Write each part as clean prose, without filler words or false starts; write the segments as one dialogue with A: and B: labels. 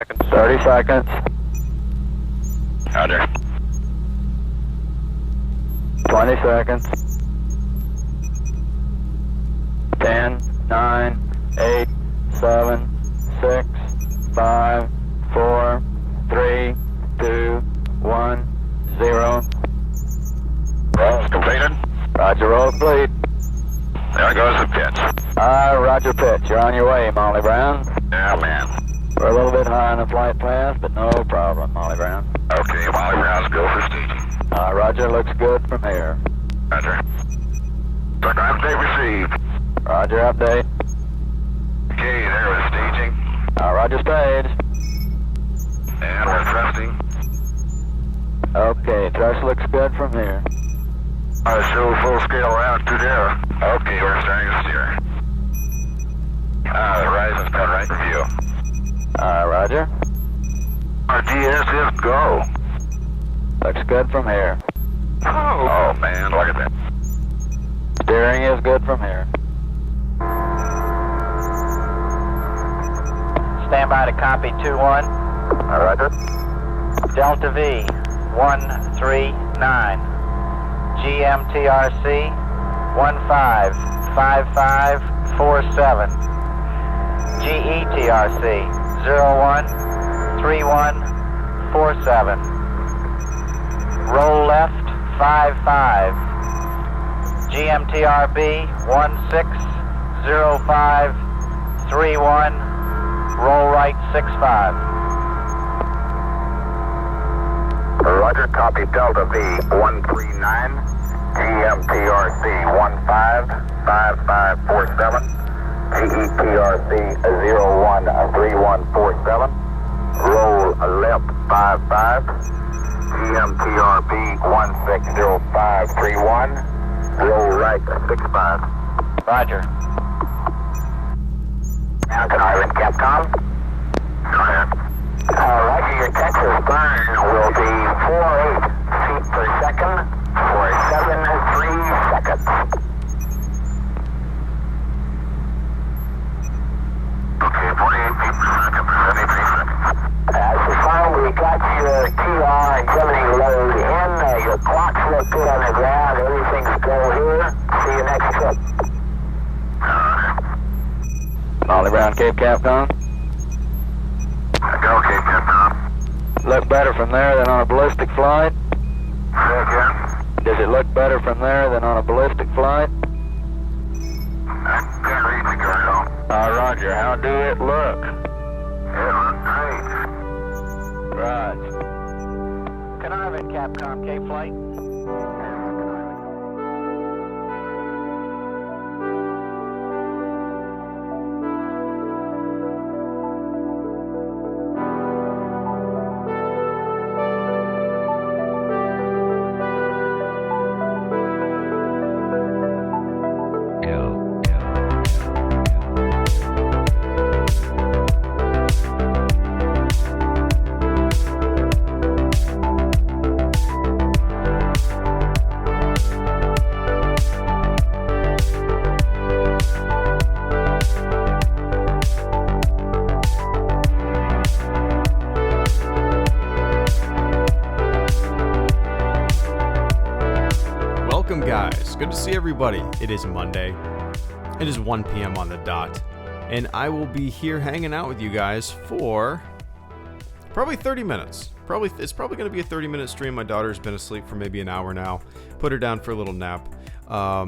A: 30 seconds.
B: Roger.
A: 20 seconds. 10, 9, 8, 7, 6, 5, 4, 3, 2, 1, 0.
B: Roll's completed.
A: Roger, roll complete.
B: There goes the pitch.
A: Roger, pitch. You're on your way, Molly Brown.
B: Yeah, man.
A: We're a little bit high on the flight path, but no problem, Molly Brown.
B: Okay, Molly Brown's go for staging.
A: Roger, looks good from here.
B: Roger. Start update received.
A: Roger, update.
B: Okay, there was staging.
A: Roger, stage.
B: And we're thrusting.
A: Okay, thrust looks good from here.
B: Show full scale round to there. Okay, we're starting to steer. The horizon's got right in view.
A: Roger.
B: Our GS is go.
A: Looks good from here.
B: Oh man, look at that.
A: Steering is good from here.
C: Stand by to copy 2-1.
A: Roger.
C: Delta V 139. GMTRC 155547. GETRC 013147. Roll left 55. GMTRB 160531. Roll right 65.
B: Roger, copy Delta V 139. GMTRC 155547. GETRC 013147. Roll left 55. GMTRB 160531. Roll right 65.
C: Roger.
B: Mountain Island, Capcom. Go ahead. Roger, your Texas burn will be 48 feet per second for 73 seconds. Okay, 48 feet per second for 73 seconds. So far we got your TR and Gemini load in. Your clocks look good on the ground. Everything's go here. See you next trip.
A: Molly Brown, Cape Capcom.
B: Go, Cape Capcom.
A: Look better from there than on a ballistic flight?
B: Say again.
A: Does it look better from there than on a ballistic flight?
B: I can't read the girl.
A: Roger, how do it look?
B: It looks great.
A: Right.
C: Carnarvon, Capcom, K-Flight.
D: Welcome guys, good to see everybody. It is Monday, it is 1 p.m. on the dot, and I will be here hanging out with you guys for probably 30 minutes. It's probably going to be a 30-minute stream. My daughter's been asleep for maybe an hour now. Put her down for a little nap. Yeah,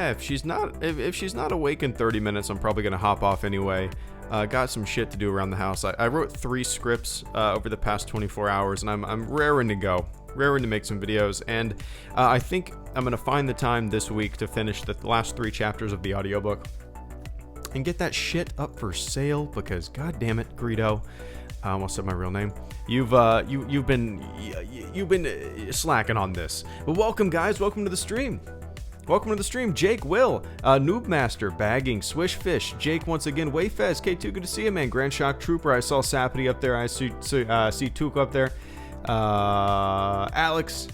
D: if she's not awake in 30 minutes, I'm probably going to hop off anyway. Got some shit to do around the house. I wrote 3 scripts over the past 24 hours, and I'm raring to go. Raring to make some videos, and I think I'm going to find the time this week to finish the last 3 chapters of the audiobook and get that shit up for sale, because god damn it, Greedo, I almost said my real name, you've been slacking on this. But welcome guys, welcome to the stream. Welcome to the stream, Jake, Will, Noob Master, Bagging, Swish Fish, Jake once again, Wayfez, K2, good to see you, man. Grand Shock Trooper, I saw Sapity up there, I see Tuke up there. Alex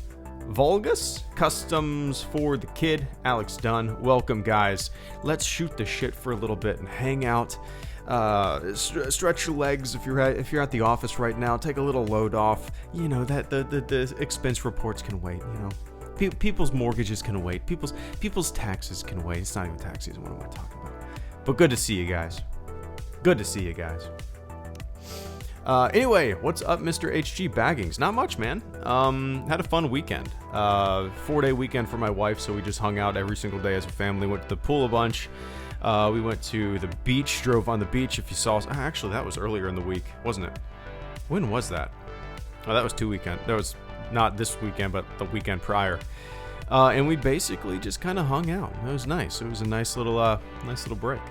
D: Volgus, Customs for the Kid, Alex Dunn. Welcome guys. Let's shoot the shit for a little bit and hang out. Stretch your legs if you're at the office right now. Take a little load off. You know that the expense reports can wait. You know, people's mortgages can wait. People's taxes can wait. It's not even tax season. What am I talking about? But good to see you guys. Good to see you guys. Anyway, what's up, Mr. HG Baggings? Not much, man. Had a fun weekend. 4-day weekend for my wife, so we just hung out every single day as a family. Went to the pool a bunch. We went to the beach, drove on the beach. If you saw us, actually, that was earlier in the week, wasn't it? When was that? Oh, that was 2 weekends. That was not this weekend, but the weekend prior. And we basically just kind of hung out. It was nice. It was a nice little break.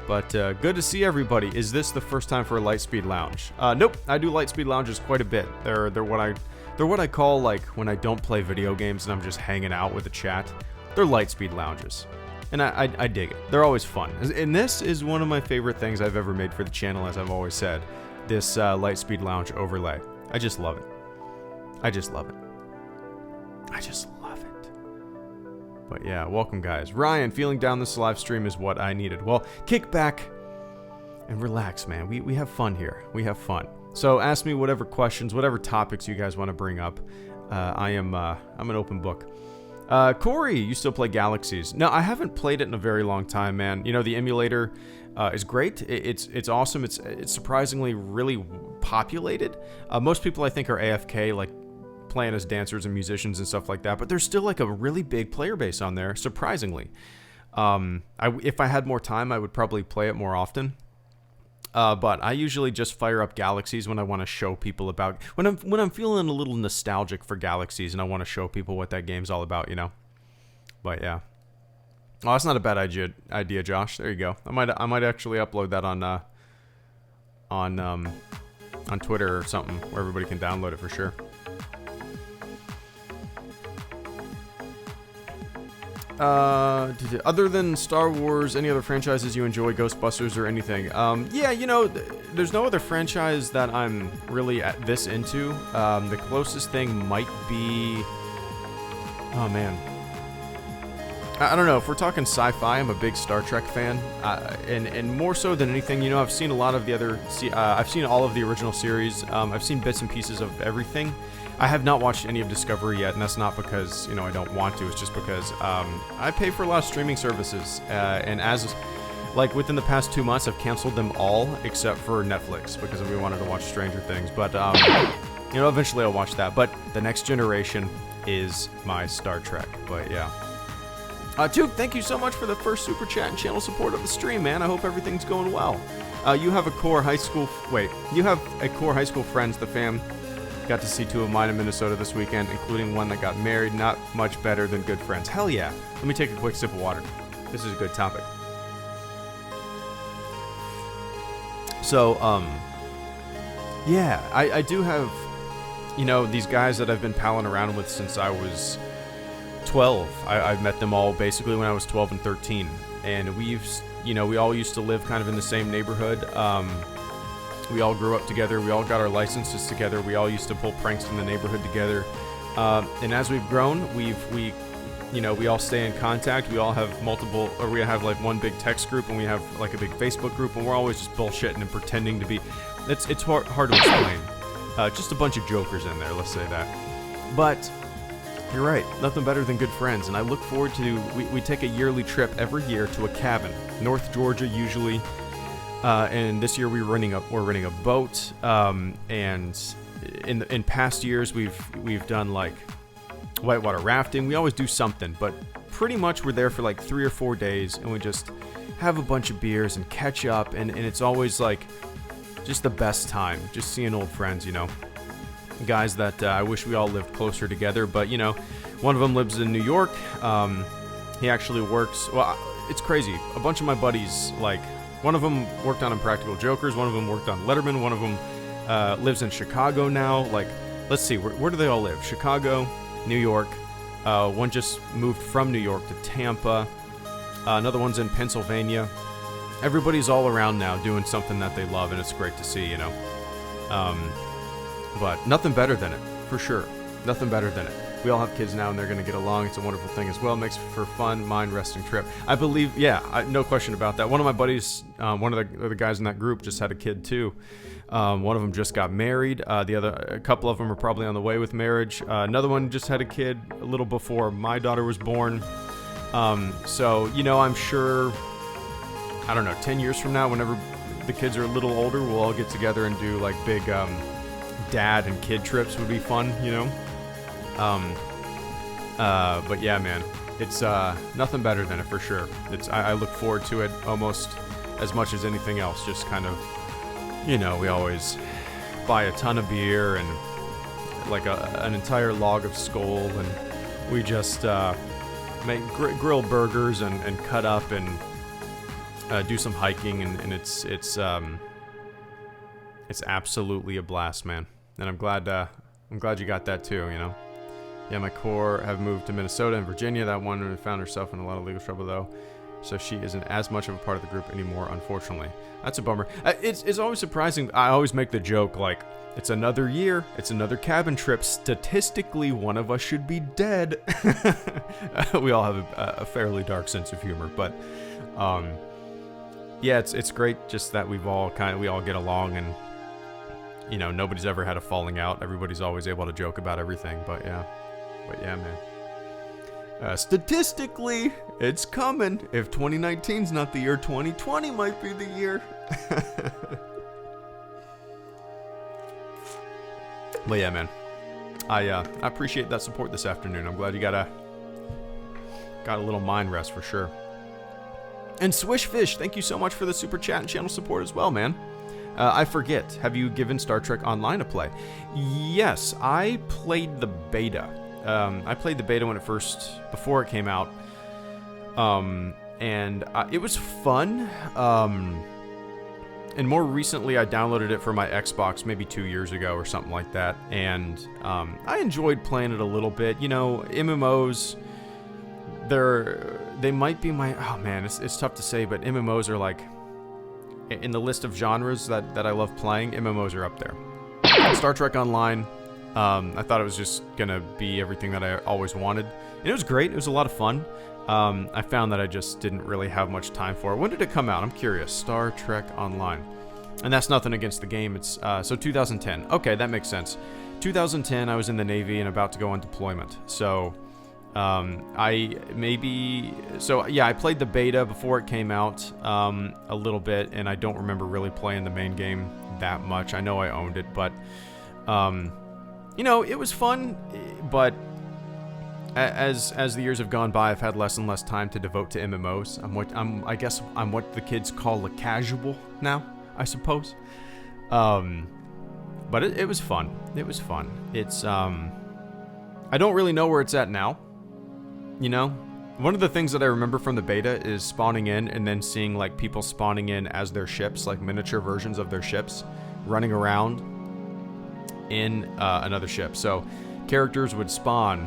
D: But good to see everybody. Is this the first time for a Lightspeed Lounge? Nope. I do Lightspeed Lounges quite a bit. They're what I call, like, when I don't play video games and I'm just hanging out with the chat. They're Lightspeed Lounges. And I dig it. They're always fun. And this is one of my favorite things I've ever made for the channel, as I've always said. This Lightspeed Lounge overlay. I just love it. I just love it. I just love it. But yeah, welcome, guys. Ryan, feeling down this live stream is what I needed. Well, kick back and relax, man. We have fun here. We have fun. So ask me whatever questions, whatever topics you guys want to bring up. I'm an open book. Corey, you still play Galaxies? No, I haven't played it in a very long time, man. You know, the emulator is great. It's awesome. It's surprisingly really populated. Most people, I think, are AFK, like playing as dancers and musicians and stuff like that. But there's still like a really big player base on there, surprisingly. If I had more time, I would probably play it more often. But I usually just fire up Galaxies when I want to show people about when I'm feeling a little nostalgic for Galaxies and I want to show people what that game's all about, you know. But yeah, oh, that's not a bad idea, Josh. There you go. I might actually upload that on Twitter or something where everybody can download it for sure. Other than Star Wars, any other franchises you enjoy, Ghostbusters or anything? Yeah, you know, there's no other franchise that I'm really this into. The closest thing might be, oh man, I don't know. If we're talking sci-fi, I'm a big Star Trek fan, and more so than anything, you know, I've seen a lot of the other, I've seen all of the original series. I've seen bits and pieces of everything. I have not watched any of Discovery yet, and that's not because, you know, I don't want to. It's just because I pay for a lot of streaming services, and as, like, within the past 2 months, I've canceled them all except for Netflix because we wanted to watch Stranger Things. But, you know, eventually I'll watch that. But The Next Generation is my Star Trek. But, yeah. Duke, thank you so much for the first super chat and channel support of the stream, man. I hope everything's going well. You have a core high school friends, the fam. Got to see 2 of mine in Minnesota this weekend, including one that got married. Not much better than good friends. Hell yeah. Let me take a quick sip of water. This is a good topic. So, yeah, I do have, you know, these guys that I've been palling around with since I was 12. I've met them all basically when I was 12 and 13. And we all used to live kind of in the same neighborhood. We all grew up together. We all got our licenses together. We all used to pull pranks in the neighborhood together. And as we've grown, we all stay in contact. We all have we have like one big text group, and we have like a big Facebook group, and we're always just bullshitting and pretending to be. It's hard to explain. Just a bunch of jokers in there, let's say that. But you're right, nothing better than good friends, and I look forward to. We take a yearly trip every year to a cabin, North Georgia usually. And this year we're renting a boat, and in past years we've done like whitewater rafting. We always do something, but pretty much we're there for like 3 or 4 days, and we just have a bunch of beers and catch up, and it's always like just the best time, just seeing old friends, you know, guys that I wish we all lived closer together, but you know, one of them lives in New York. He actually works, well, it's crazy, a bunch of my buddies, like, one of them worked on Impractical Jokers, one of them worked on Letterman, one of them lives in Chicago now. Like, let's see, where do they all live? Chicago, New York. One just moved from New York to Tampa. Another one's in Pennsylvania. Everybody's all around now doing something that they love, and it's great to see, you know. But nothing better than it, for sure. Nothing better than it. We all have kids now, and they're going to get along. It's a wonderful thing as well. Makes for a fun, mind-resting trip. I believe, yeah, no question about that. One of my buddies, one of the guys in that group just had a kid, too. One of them just got married. A couple of them are probably on the way with marriage. Another one just had a kid a little before my daughter was born. So, you know, I'm sure, I don't know, 10 years from now, whenever the kids are a little older, we'll all get together and do like big dad and kid trips. Would be fun, you know. But yeah, man, it's nothing better than it for sure. I look forward to it almost as much as anything else. Just kind of, you know, we always buy a ton of beer and like an entire log of Skull, and we just make grill burgers and cut up and do some hiking, and it's absolutely a blast, man. And I'm glad you got that too, you know. Yeah, my core have moved to Minnesota and Virginia. That one found herself in a lot of legal trouble though, so she isn't as much of a part of the group anymore, unfortunately. That's a bummer. It's always surprising. I always make the joke, like, it's another year, it's another cabin trip. Statistically, one of us should be dead. We all have a fairly dark sense of humor, but yeah, it's great just that we all get along, and you know, nobody's ever had a falling out. Everybody's always able to joke about everything, but yeah, man. Statistically, it's coming. If 2019's not the year, 2020 might be the year. But yeah, man, I appreciate that support this afternoon. I'm glad you got a little mind rest for sure. And Swishfish, thank you so much for the super chat and channel support as well, man. I forget, have you given Star Trek Online a play? Yes, I played the beta. I played the beta before it came out. And it was fun. And more recently, I downloaded it for my Xbox maybe 2 years ago or something like that. And I enjoyed playing it a little bit. You know, MMOs, they might be my... Oh, man, it's tough to say, but MMOs are like... In the list of genres that I love playing, MMOs are up there. Star Trek Online, I thought it was just going to be everything that I always wanted. And it was great. It was a lot of fun. I found that I just didn't really have much time for it. When did it come out? I'm curious. Star Trek Online. And that's nothing against the game. It's so 2010. Okay, that makes sense. 2010, I was in the Navy and about to go on deployment. So... I played the beta before it came out a little bit, and I don't remember really playing the main game that much. I know I owned it, but you know, it was fun. But as the years have gone by, I've had less and less time to devote to MMOs. I guess I'm what the kids call a casual now, I suppose. But it was fun. It was fun. It's I don't really know where it's at now. You know, one of the things that I remember from the beta is spawning in and then seeing like people spawning in as their ships, like miniature versions of their ships, running around in another ship. So characters would spawn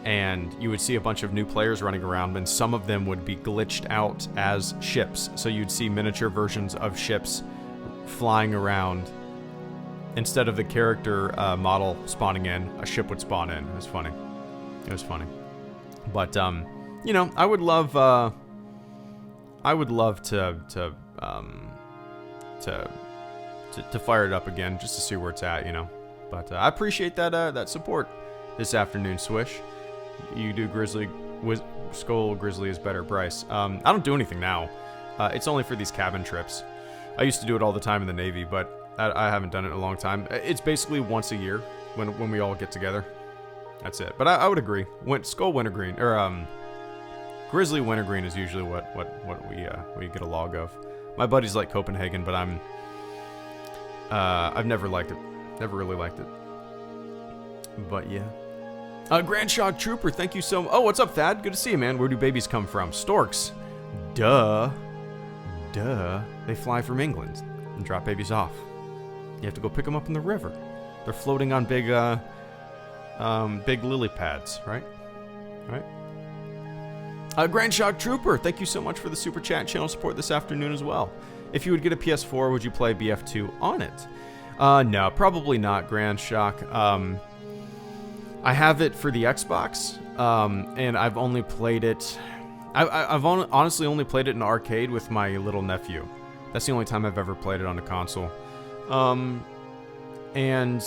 D: and you would see a bunch of new players running around, and some of them would be glitched out as ships. So you'd see miniature versions of ships flying around. Instead of the character model spawning in, a ship would spawn in. It was funny. It was funny. But you know, I would love to fire it up again just to see where it's at, you know. But I appreciate that support this afternoon, Swish. You do Grizzly, Skull Grizzly is better, Bryce. I don't do anything now. It's only for these cabin trips. I used to do it all the time in the Navy, but I haven't done it in a long time. It's basically once a year when we all get together. That's it. But I would agree. Skull Wintergreen or Grizzly Wintergreen is usually what we get a log of. My buddies like Copenhagen, but I've never liked it. Never really liked it. But yeah. Grand Shock Trooper, thank you so much. Oh, what's up, Thad? Good to see you, man. Where do babies come from? Storks. Duh. They fly from England and drop babies off. You have to go pick them up in the river. They're floating on big lily pads, right? Grand Shock Trooper, thank you so much for the super chat channel support this afternoon as well. If you would get a PS4, would you play BF2 on it? No, probably not, Grand Shock. I have it for the Xbox, and I've only played it. Honestly only played it in arcade with my little nephew. That's the only time I've ever played it on a console. And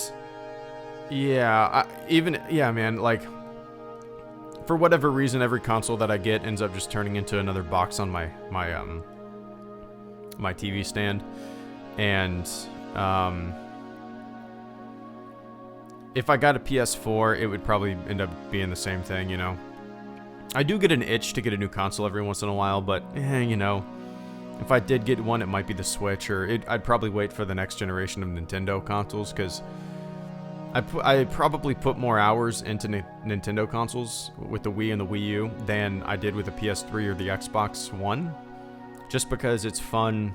D: yeah, man, like for whatever reason, every console that I get ends up just turning into another box on my TV stand, and if I got a PS4, it would probably end up being the same thing, you know. I do get an itch to get a new console every once in a while, but you know, if I did get one, it might be the Switch, or I'd probably wait for the next generation of Nintendo consoles, because I probably put more hours into Nintendo consoles with the Wii and the Wii U than I did with the PS3 or the Xbox One, just because it's fun,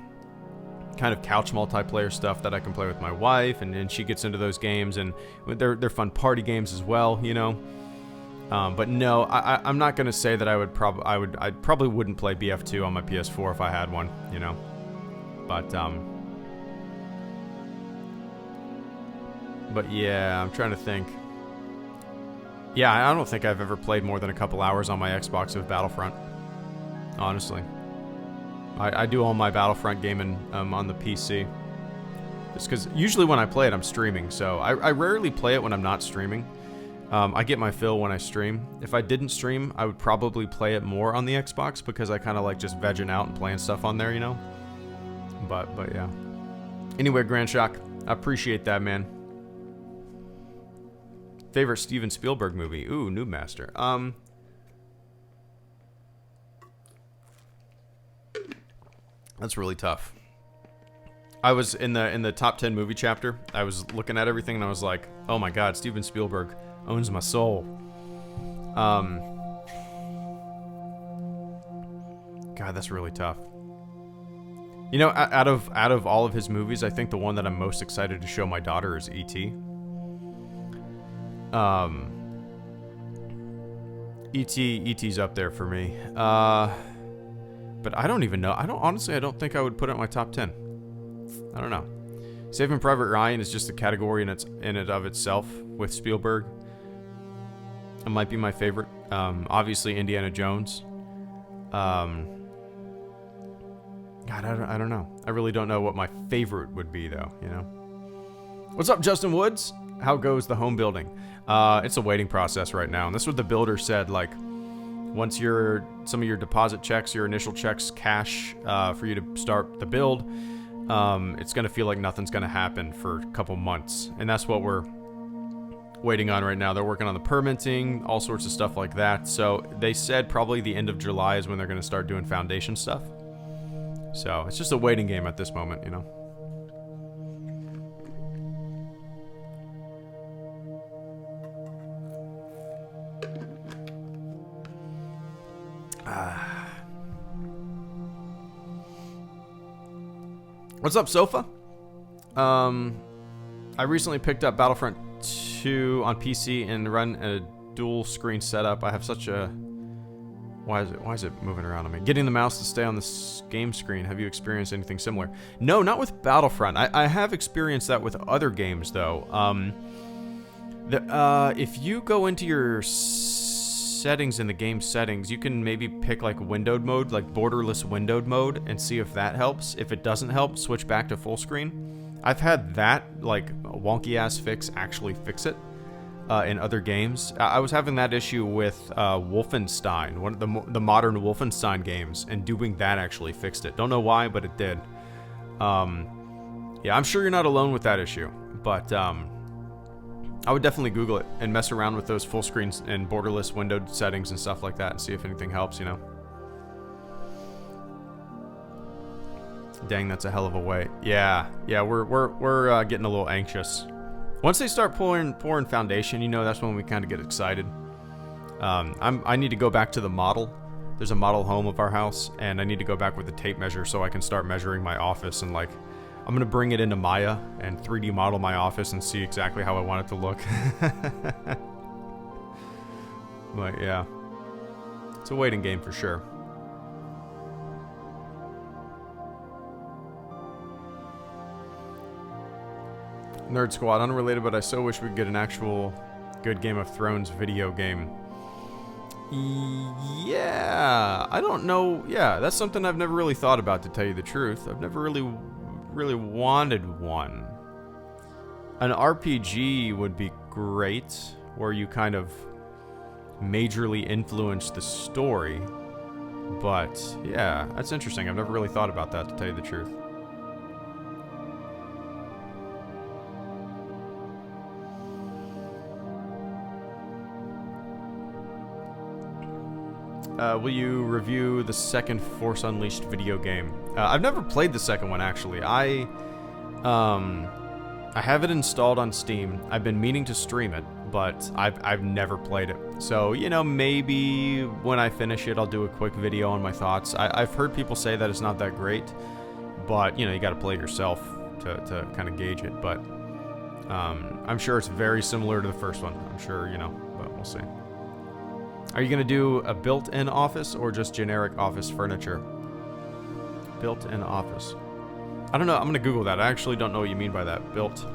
D: kind of couch multiplayer stuff that I can play with my wife, and she gets into those games, and they're fun party games as well, you know. But no, I'm not gonna say that I probably wouldn't play BF2 on my PS4 if I had one, you know. But yeah, I'm trying to think. Yeah, I don't think I've ever played more than a couple hours on my Xbox of Battlefront, honestly. I do all my Battlefront gaming on the PC. Just because usually when I play it, I'm streaming, so I rarely play it when I'm not streaming. I get my fill when I stream. If I didn't stream, I would probably play it more on the Xbox, because I kind of like just vegging out and playing stuff on there, you know? But yeah. Anyway, Grand Shock, I appreciate that, man. Favorite Steven Spielberg movie? Ooh, Noob Master. That's really tough. I was in the top 10 movie chapter. I was looking at everything and I was like, oh my god, Steven Spielberg owns my soul. God, that's really tough. You know, out of all of his movies, I think the one that I'm most excited to show my daughter is E.T. E.T.'s up there for me. But I don't even know. I don't think I would put it in my top 10. I don't know. Saving Private Ryan is just a category in and of itself with Spielberg. It might be my favorite. Obviously Indiana Jones. God, I don't know. I really don't know what my favorite would be, though, you know. What's up, Justin Woods? How goes the home building? It's a waiting process right now, and this is what the builder said, like, once some of your deposit checks, your initial checks cash for you to start the build, it's going to feel like nothing's going to happen for a couple months, and that's what we're waiting on right now. They're working on the permitting, all sorts of stuff like that, so they said probably the end of July is when they're going to start doing foundation stuff. So it's just a waiting game at this moment, you know. What's up, Sofa? I recently picked up Battlefront 2 on PC and run a dual screen setup. I have such a... Why is it moving around on me? Getting the mouse to stay on this game screen. Have you experienced anything similar? No, not with Battlefront. I have experienced that with other games, though. If you go into your settings in the game settings, you can maybe pick like windowed mode, like borderless windowed mode, and see if that helps. If it doesn't help, switch back to full screen. I've had that like wonky ass fix actually fix it in other games. I was having that issue with Wolfenstein, one of the modern Wolfenstein games, and doing that actually fixed it. Don't know why, but it did. Yeah, I'm sure you're not alone with that issue, but I would definitely Google it and mess around with those full screens and borderless windowed settings and stuff like that and see if anything helps, you know. Dang, that's a hell of a wait. Yeah, we're getting a little anxious. Once they start pouring foundation, you know, that's when we kind of get excited. I need to go back to the model. There's a model home of our house, and I need to go back with the tape measure so I can start measuring my office, and like, I'm gonna bring it into Maya and 3D model my office and see exactly how I want it to look. But yeah, it's a waiting game for sure. Nerd Squad, unrelated, but I so wish we could get an actual good Game of Thrones video game. Yeah, I don't know. Yeah, that's something I've never really thought about, to tell you the truth. I've never really wanted one. An RPG would be great, where you kind of majorly influence the story. But yeah, that's interesting. I've never really thought about that, to tell you the truth. Will you review the second Force Unleashed video game? I've never played the second one, actually. I have it installed on Steam. I've been meaning to stream it, but I've never played it. So, you know, maybe when I finish it, I'll do a quick video on my thoughts. I've heard people say that it's not that great, but, you know, you gotta play it yourself to kind of gauge it. But I'm sure it's very similar to the first one. I'm sure, you know, but we'll see. Are you gonna do a built-in office or just generic office furniture? Built-in office. I don't know. I'm gonna Google that. I actually don't know what you mean by that. Built.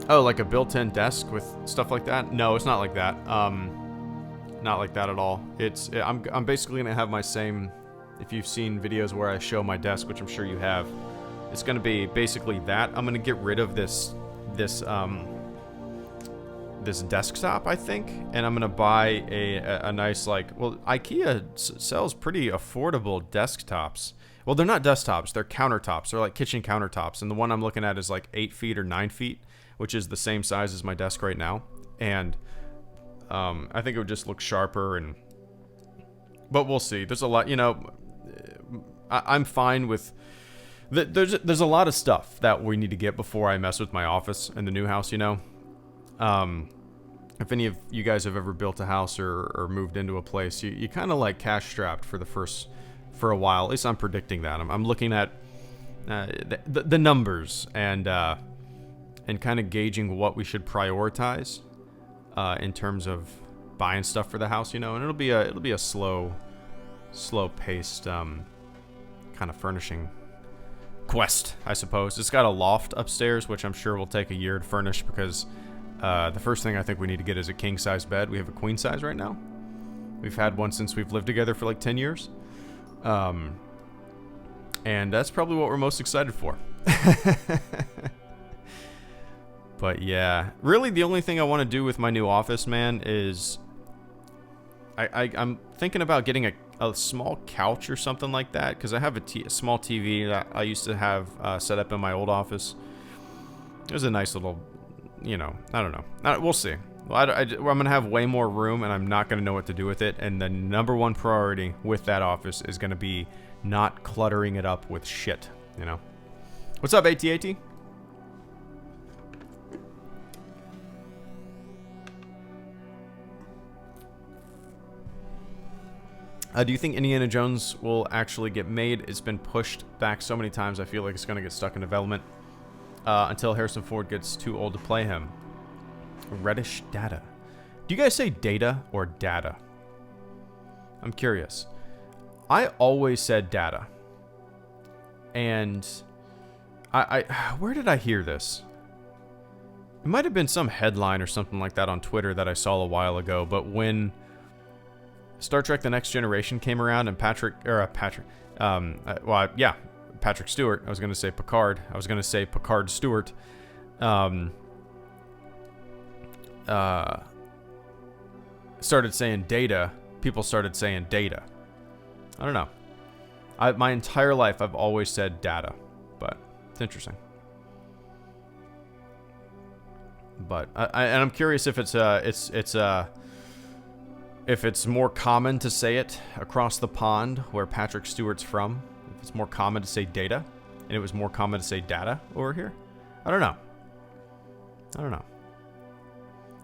D: Oh, like a built-in desk with stuff like that? No, it's not like that. Not like that at all. I'm basically gonna have my same. If you've seen videos where I show my desk, which I'm sure you have, it's gonna be basically that. I'm gonna get rid of this desktop, I think, and I'm gonna buy a nice, like, well, IKEA sells pretty affordable desktops. Well, they're not desktops, they're countertops. They're like kitchen countertops, and the one I'm looking at is like 8 feet or 9 feet, which is the same size as my desk right now. And I think it would just look sharper, but we'll see. There's a lot, you know. I'm fine with. There's a lot of stuff that we need to get before I mess with my office in the new house, you know. If any of you guys have ever built a house or moved into a place, you kind of like cash strapped for a while. At least I'm predicting that. I'm looking at the numbers and kind of gauging what we should prioritize in terms of buying stuff for the house, you know. And it'll be a slow paced kind of furnishing quest, I suppose. It's got a loft upstairs, which I'm sure will take a year to furnish, because the first thing I think we need to get is a king-size bed. We have a queen size right now. We've had one since we've lived together for like 10 years. And that's probably what we're most excited for. But yeah, really the only thing I want to do with my new office, man, is I'm thinking about getting a small couch or something like that, because I have a small TV that I used to have set up in my old office. It was a nice little, you know, I don't know. We'll see. Well, I'm going to have way more room, and I'm not going to know what to do with it. And the number one priority with that office is going to be not cluttering it up with shit, you know. What's up, AT-AT? Do you think Indiana Jones will actually get made? It's been pushed back so many times, I feel like it's going to get stuck in development until Harrison Ford gets too old to play him. Reddish data. Do you guys say data or data? I'm curious. I always said data. And I where did I hear this? It might have been some headline or something like that on Twitter that I saw a while ago, but when Star Trek The Next Generation came around and Patrick Stewart, I was going to say Picard. I was going to say Picard Stewart. Started saying data. People started saying data. I don't know. My entire life I've always said data, but it's interesting. But I'm curious if if it's more common to say it across the pond where Patrick Stewart's from. If it's more common to say data, and it was more common to say data over here. I don't know.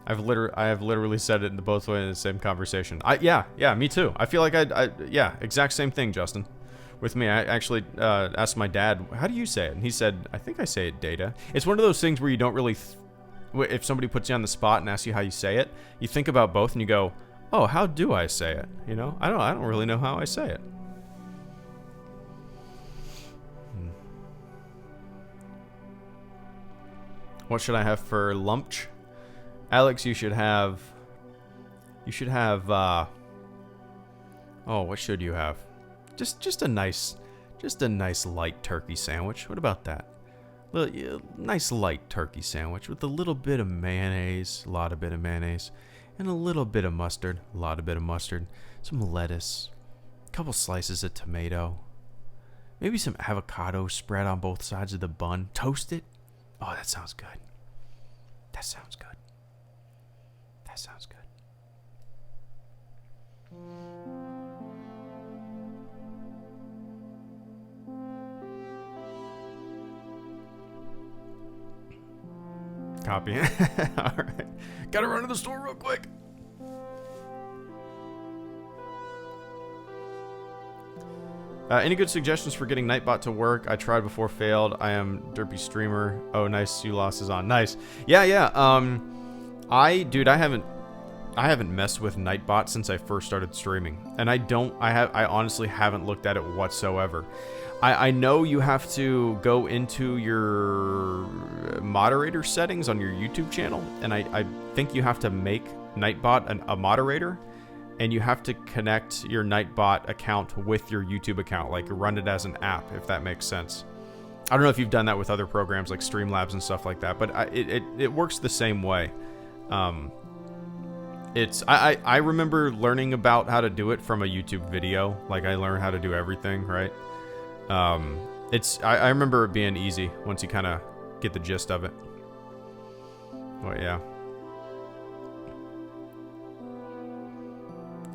D: I have literally said it in both ways in the same conversation. Yeah, me too. I feel like yeah, exact same thing, Justin. With me, I actually asked my dad, how do you say it? And he said, I think I say it data. It's one of those things where you don't really, if somebody puts you on the spot and asks you how you say it, you think about both and you go, oh, how do I say it? You know, I don't really know how I say it. What should I have for lunch? Alex, you should have... oh, what should you have? Just a nice light turkey sandwich. What about that? Nice light turkey sandwich with a little bit of mayonnaise, a lot of bit of mayonnaise, and a little bit of mustard, a lot of bit of mustard, some lettuce, a couple slices of tomato, maybe some avocado spread on both sides of the bun. Toast it. Oh, that sounds good. That sounds good. That sounds good. Copy. Alright. Gotta run to the store real quick. Any good suggestions for getting Nightbot to work? I tried before, failed. I am derpy streamer. Oh, nice. ULOS is on. Nice. Yeah. I haven't messed with Nightbot since I first started streaming, and I honestly haven't looked at it whatsoever. I know you have to go into your moderator settings on your YouTube channel, and I think you have to make Nightbot a moderator, and you have to connect your Nightbot account with your YouTube account, like run it as an app, if that makes sense. I don't know if you've done that with other programs like Streamlabs and stuff like that, but it works the same way. I remember learning about how to do it from a YouTube video. Like, I learned how to do everything, right? I remember it being easy once you kind of get the gist of it. But yeah.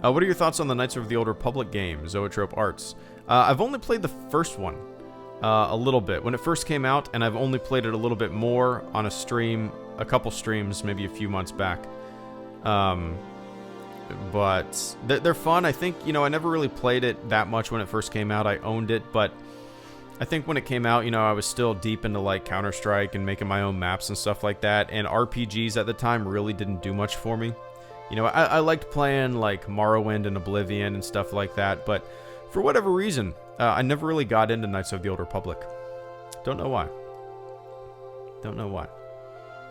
D: What are your thoughts on the Knights of the Old Republic game, Zoetrope Arts? I've only played the first one a little bit when it first came out, and I've only played it a little bit more on a stream, a couple streams, maybe a few months back. But they're fun. I think, I never really played it that much when it first came out. I owned it, but I think when it came out, I was still deep into like Counter-Strike and making my own maps and stuff like that, and RPGs at the time really didn't do much for me. I liked playing like Morrowind and Oblivion and stuff like that, but for whatever reason, I never really got into Knights of the Old Republic. Don't know why.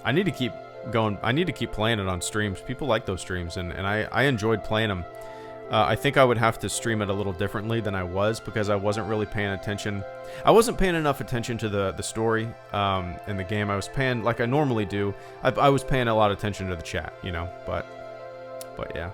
D: I need to keep going. I need to keep playing it on streams. People like those streams, and I enjoyed playing them. I think I would have to stream it a little differently than I was, because I wasn't really paying attention. I wasn't paying enough attention to the story in the game. I was paying, like I normally do, I was paying a lot of attention to the chat, but yeah.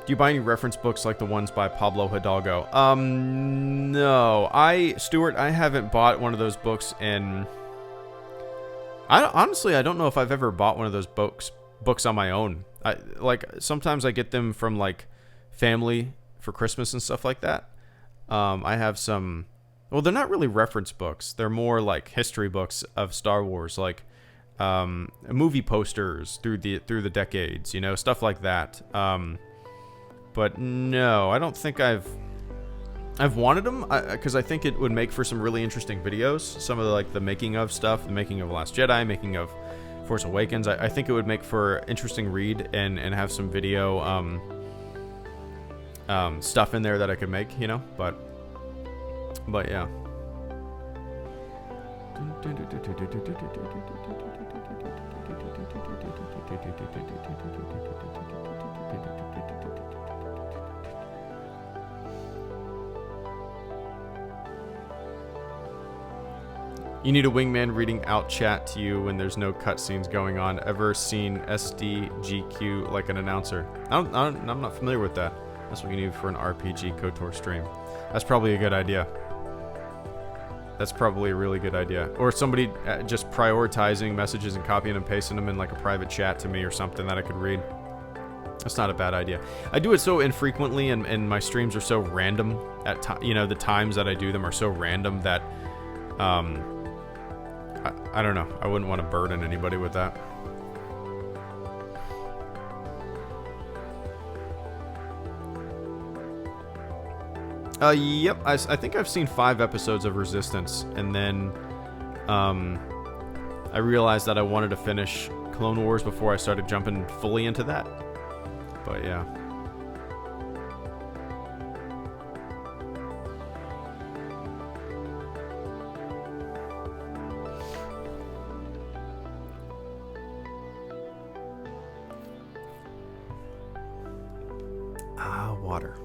D: Do you buy any reference books like the ones by Pablo Hidalgo? No. Stuart, I haven't bought one of those books in... Honestly, I don't know if I've ever bought one of those books on my own. Sometimes I get them from, like, family for Christmas and stuff like that. I have some... Well, they're not really reference books. They're more, like, history books of Star Wars, like, movie posters through the decades, stuff like that. But no, I don't think I've wanted them, because I think it would make for some really interesting videos. Some of the making of stuff, the making of Last Jedi, making of Force Awakens. I think it would make for interesting read and have some video stuff in there that I could make, but yeah. You need a wingman reading out chat to you when there's no cutscenes going on. Ever seen SDGQ like an announcer? I'm not familiar with that. That's what you need for an RPG KOTOR stream. That's probably a good idea. That's probably a really good idea. Or somebody just prioritizing messages and copying and pasting them in like a private chat to me or something that I could read. That's not a bad idea. I do it so infrequently, and my streams are so random at the times that I do them are so random that I don't know. I wouldn't want to burden anybody with that. Yep. I think I've seen 5 episodes of Resistance, and then I realized that I wanted to finish Clone Wars before I started jumping fully into that. But yeah. water.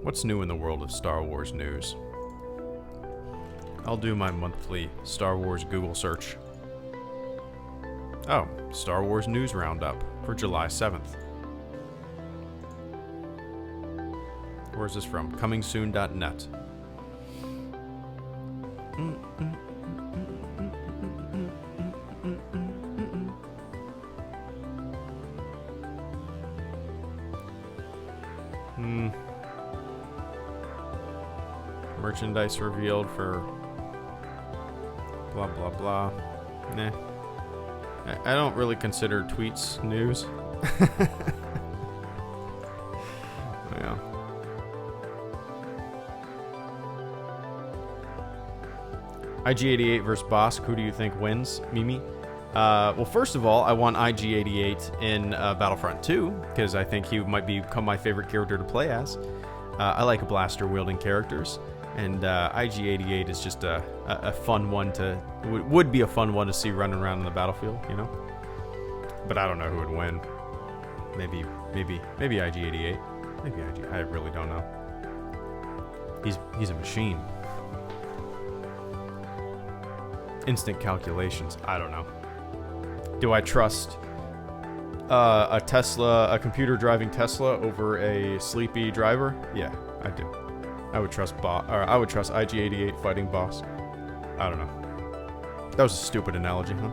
D: What's new in the world of Star Wars news? I'll do my monthly Star Wars Google search. Oh, Star Wars News Roundup for July 7th. Where's this from? Comingsoon.net. Merchandise revealed for blah blah blah. Nah. I don't really consider tweets news. Yeah. IG-88 versus Bosk. Who do you think wins? Mimi? Well, first of all, I want IG-88 in Battlefront 2 because I think he might become my favorite character to play as. I like blaster-wielding characters, and IG-88 is just a fun one to would be a fun one to see running around in the battlefield, you know. But I don't know who would win. Maybe IG-88. Maybe IG. I really don't know. He's a machine. Instant calculations. I don't know. Do I trust a computer driving Tesla over a sleepy driver? Yeah, I do. I would trust IG-88 fighting Boss. I don't know. That was a stupid analogy, huh?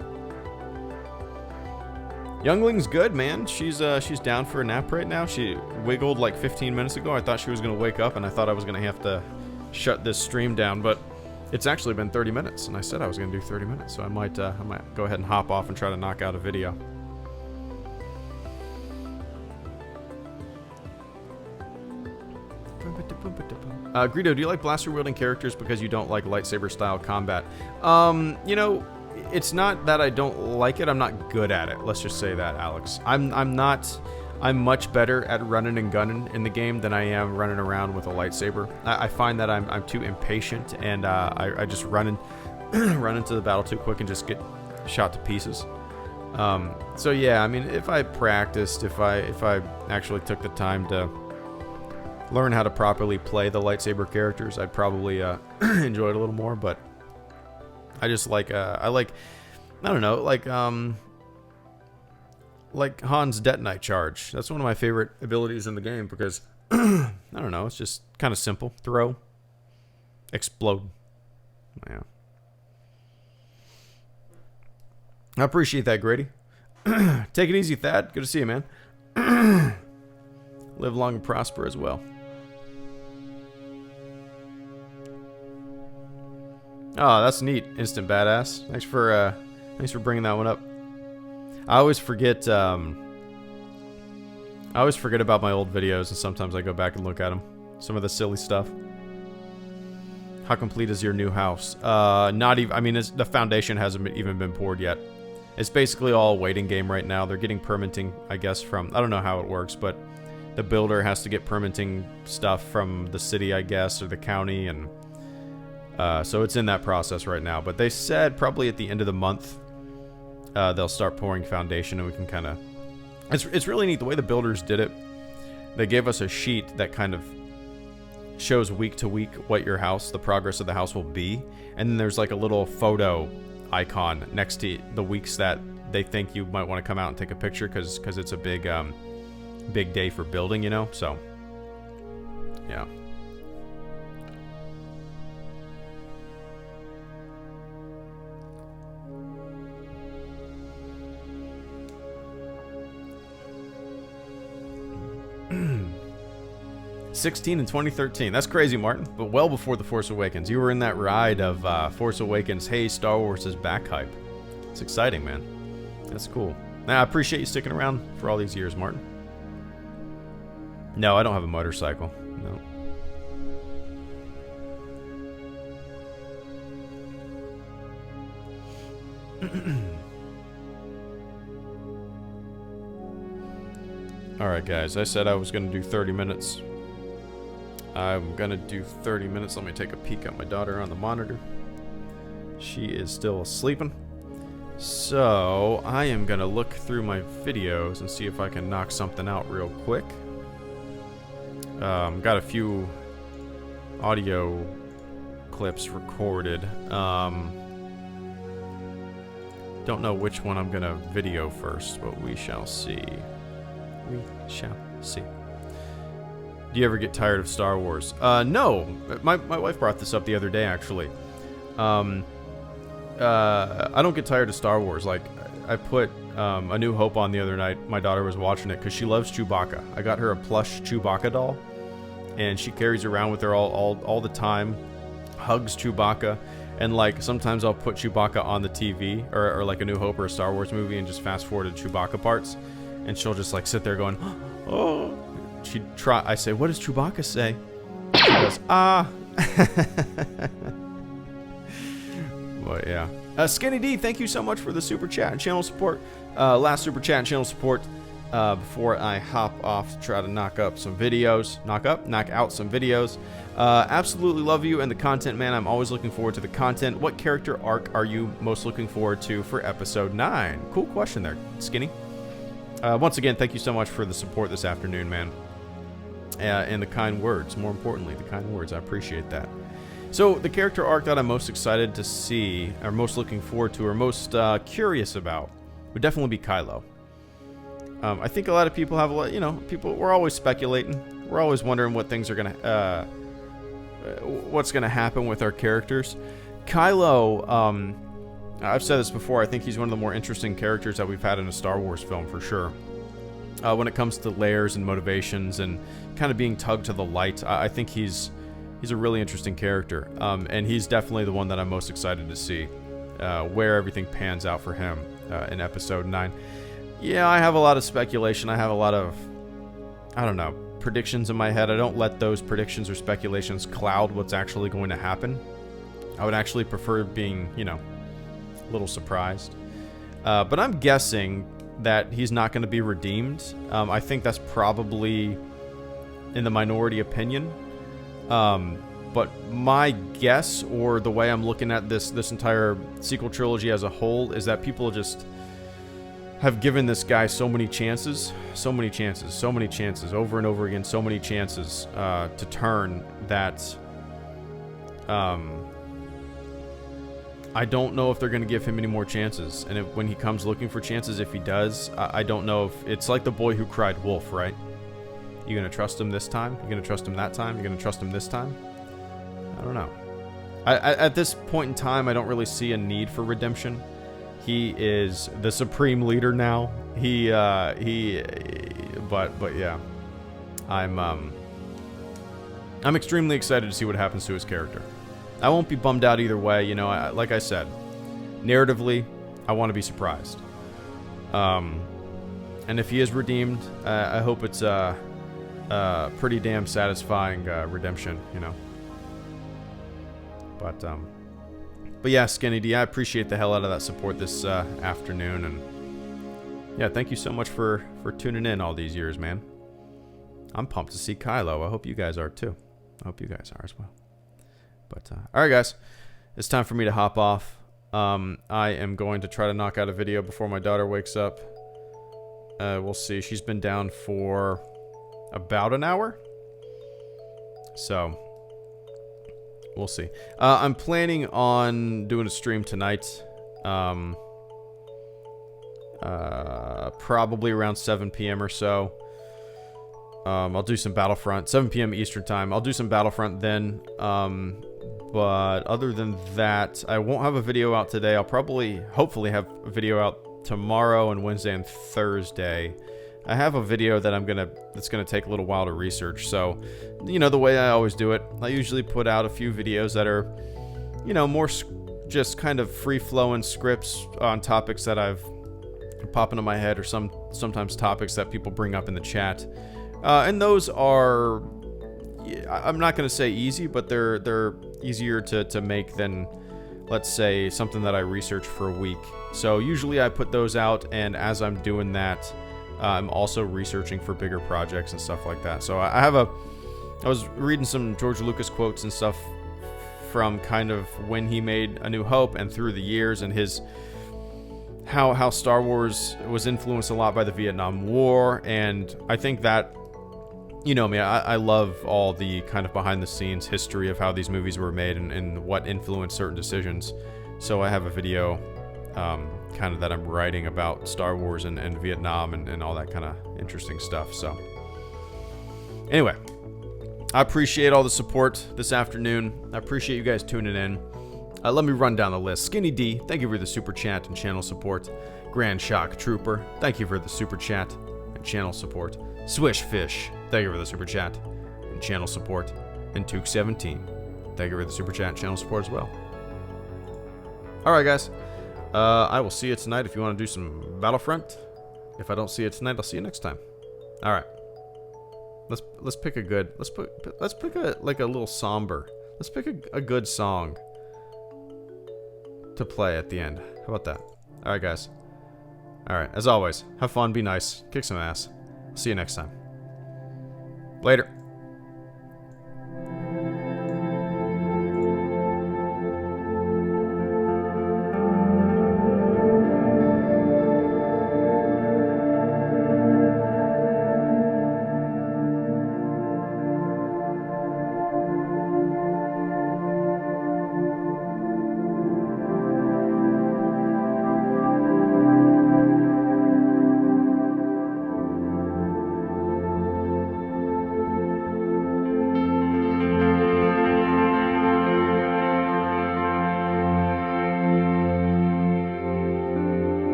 D: Youngling's good, man. She's down for a nap right now. She wiggled like 15 minutes ago. I thought she was gonna wake up, and I thought I was gonna have to shut this stream down, but it's actually been 30 minutes, and I said I was gonna do 30 minutes, so I might go ahead and hop off and try to knock out a video. Greedo, do you like blaster-wielding characters because you don't like lightsaber-style combat? You know, it's not that I don't like it. I'm not good at it. Let's just say that, Alex. I'm much better at running and gunning in the game than I am running around with a lightsaber. I find that I'm too impatient, and I just run into the battle too quick and just get shot to pieces. So yeah, I mean, if I practiced, if I actually took the time to learn how to properly play the lightsaber characters, I'd probably enjoy it a little more. But I just like I don't know, like Han's Detonite Charge. That's one of my favorite abilities in the game because I don't know, it's just kind of simple. Throw, explode. Yeah. I appreciate that, Grady. Take it easy, Thad. Good to see you, man. Live long and prosper as well. Oh, that's neat. Instant badass. Thanks for bringing that one up. I always forget about my old videos, and sometimes I go back and look at them. Some of the silly stuff. How complete is your new house? Not even. I mean, the foundation hasn't even been poured yet. It's basically all a waiting game right now. They're getting permitting, I guess, from... I don't know how it works, but the builder has to get permitting stuff from the city, I guess, or the county, and so it's in that process right now. But they said probably at the end of the month they'll start pouring foundation, and we can kind of... It's really neat the way the builders did it. They gave us a sheet that kind of shows week to week what your house, the progress of the house will be, and then there's like a little photo icon next to the weeks that they think you might want to come out and take a picture because it's a big big day for building, you know. So yeah. '16 in 2013. That's crazy, Martin. But well before The Force Awakens. You were in that ride of Force Awakens. Hey, Star Wars is back hype. It's exciting, man. That's cool. Now, I appreciate you sticking around for all these years, Martin. No, I don't have a motorcycle. No. Alright, guys. I said I was going to do 30 minutes. I'm gonna do 30 minutes. Let me take a peek at my daughter on the monitor. She is still sleeping. So I am gonna look through my videos and see if I can knock something out real quick. Got a few audio clips recorded. Don't know which one I'm gonna video first, but we shall see. We shall see. Do you ever get tired of Star Wars? No. My wife brought this up the other day, actually. I don't get tired of Star Wars. Like, I put A New Hope on the other night. My daughter was watching it because she loves Chewbacca. I got her a plush Chewbacca doll, and she carries around with her all the time. Hugs Chewbacca, and like sometimes I'll put Chewbacca on the TV or like A New Hope or a Star Wars movie and just fast forward to Chewbacca parts, and she'll just like sit there going, oh. I say, what does Chewbacca say? She goes, ah. But yeah. Skinny D, thank you so much for the super chat and channel support. Last super chat and channel support before I hop off to try to knock out some videos. Knock out some videos. Absolutely love you and the content, man. I'm always looking forward to the content. What character arc are you most looking forward to for episode 9? Cool question there, Skinny. Once again, thank you so much for the support this afternoon, man. And the kind words, more importantly, the kind words. I appreciate that. So, the character arc that I'm most excited to see, or most looking forward to, or most curious about, would definitely be Kylo. I think a lot of people have a lot, we're always speculating. We're always wondering what things are gonna, what's gonna happen with our characters. Kylo, I've said this before, I think he's one of the more interesting characters that we've had in a Star Wars film, for sure. When it comes to layers and motivations and kind of being tugged to the light, I think he's a really interesting character. And he's definitely the one that I'm most excited to see where everything pans out for him in episode 9. Yeah, I have a lot of speculation. I have a lot of, I don't know, predictions in my head. I don't let those predictions or speculations cloud what's actually going to happen. I would actually prefer being, a little surprised. But I'm guessing that he's not going to be redeemed. I think that's probably in the minority opinion. But my guess, or the way I'm looking at this entire sequel trilogy as a whole, is that people just have given this guy so many chances, over and over again, so many chances to turn that I don't know if they're going to give him any more chances. And when he comes looking for chances, if he does, I don't know if it's like the boy who cried wolf, right? You going to trust him this time? You going to trust him that time? You going to trust him this time? I don't know. At this point in time, I don't really see a need for redemption. He is the supreme leader now. But yeah, I'm extremely excited to see what happens to his character. I won't be bummed out either way. Like I said, narratively, I want to be surprised. And if he is redeemed, I hope it's a pretty damn satisfying redemption, But yeah, Skinny D, I appreciate the hell out of that support this afternoon, and yeah, thank you so much for tuning in all these years, man. I'm pumped to see Kylo. I hope you guys are too. I hope you guys are as well. But all right, guys, it's time for me to hop off. I am going to try to knock out a video before my daughter wakes up. We'll see. She's been down for about an hour, so we'll see. I'm planning on doing a stream tonight. Probably around 7 p.m. or so. I'll do some Battlefront, 7 p.m. Eastern time. I'll do some Battlefront then. But other than that, I won't have a video out today. I'll hopefully have a video out tomorrow and Wednesday and Thursday. I have a video that that's gonna take a little while to research. So, the way I always do it, I usually put out a few videos that are, more just kind of free-flowing scripts on topics that I've pop into my head, or sometimes topics that people bring up in the chat. And those are, I'm not going to say easy, but they're easier to make than, let's say, something that I research for a week. So usually I put those out, and as I'm doing that, I'm also researching for bigger projects and stuff like that. So I was reading some George Lucas quotes and stuff from kind of when he made A New Hope and through the years, and how Star Wars was influenced a lot by the Vietnam War, and I think that you know me, I love all the kind of behind the scenes history of how these movies were made and what influenced certain decisions. So I have a video kind of that I'm writing about Star Wars and Vietnam and all that kind of interesting stuff. So anyway, I appreciate all the support this afternoon. I appreciate you guys tuning in. Let me run down the list. Skinny D, thank you for the super chat and channel support. Grand Shock Trooper, thank you for the super chat and channel support. Swish Fish, thank you for the super chat and channel support. And Tuke17, thank you for the super chat and channel support as well. Alright guys, I will see you tonight if you want to do some Battlefront. If I don't see you tonight, I'll see you next time. Alright. Let's pick a good, let's pick a little somber. Let's pick a good song to play at the end. How about that? Alright guys. Alright, as always, have fun, be nice, kick some ass. See you next time. Later.